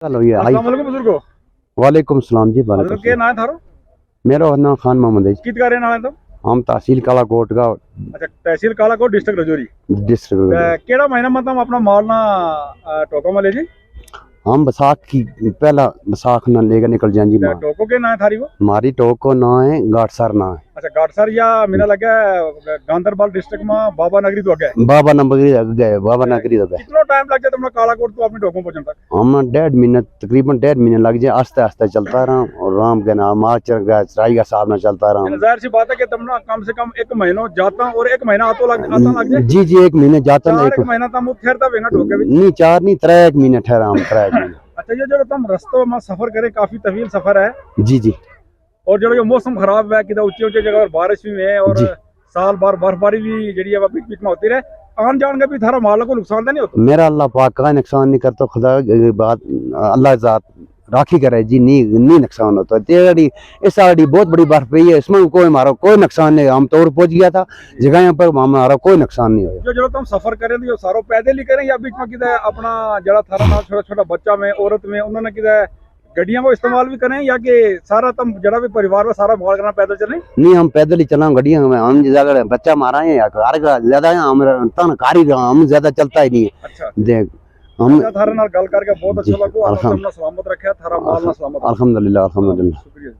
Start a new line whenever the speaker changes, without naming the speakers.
चलो ये आई।
अस्सलाम वालेकुम बुजुर्गो।
वालेकुम सलाम जी।
हजरत के नाम थारो
मेरा नाम खान मोहम्मद है।
कित करे नाम है तुम?
हम तहसील कालाकोट का
अच्छा, तहसील कालाकोट डिस्ट्रिक्ट रजौरी।
डिस्ट्रिक्ट।
केड़ा महीना मतलब अपना माल ना टोको में ले जी?
हम बसाख की पहला बसाख ना लेकर निकल जाए जी। माँ
टोको के ना थारी वो?
हमारी टोको ना है, गाटसर ना है।
अच्छा, गाटसर या मेरा लगा गांधरबल डिस्ट्रिक्ट में बाबा नगरी तो अगे
बाबा नगरी गए, बाबा नगरी गए।
कितना टाइम लग जाए तुमने कालाकोट तो अपनी टोको पहुंचने तक?
हम 1.5 महीने तकरीबन 1.5 महीने लग जाए। आस्ते आस्ते चलता रहा और राम के नाम मार्चर गया चराई का साहब ना चलता रहा।
जाहिर सी बात है कि तुम ना कम से कम 1 महीना जाता और 1 महीना आता लग जाए।
जी जी 1 महीने जाता ना।
1 महीना तुम ठहरता भी ना टोके में?
नहीं 4 नहीं 3 महीने ठहरा हम 3 महीने।
अच्छा, ये जो तुम रस्तों में सफर करे काफी तवील सफर है
जी जी।
और जो मौसम खराब है कि ऊंची ऊंची जगह और बारिश भी है और साल भर बर्फबारी भी जी है बीच बीच में होती रहे, आन जान का भी थारा माल को नुकसान तो नहीं होता?
मेरा अल्लाह पाक का नुकसान नहीं करता। खुदा की बात अल्लाह जात राखी करे जी। नहीं नुकसान होता। तेरी इस साल बहुत बड़ी बर्फ पई है, इसमें कोई हमारा कोई नुकसान नहीं। हम तौर पहुंच गया था जगह पर, हमारा कोई नुकसान नहीं हुआ।
जो तुम सफर करें तो सारो पैदल ही करें या बीच में किधर अपना जरा थारा नाल छोटा छोटा बच्चा में औरत में उन्होंने किधर गड्डियां को इस्तेमाल भी करें या कि सारा तुम जरा भी परिवार में सारा माल करना पैदल चलें?
नहीं हम पैदल ही चला गड्डियां में। हम ज्यादा बच्चा मारा है या कार का ज्यादा है, हम तन कारी हम ज्यादा चलता ही नहीं है।
अच्छा,
देख हम
थारा नाल गल करके बहुत अच्छा लगा। अल्लाह तुमने सलामत रखा, थारा माल ना सलामत।
अल्हम्दुलिल्लाह अल्हम्दुलिल्लाह।
शुक्रिया।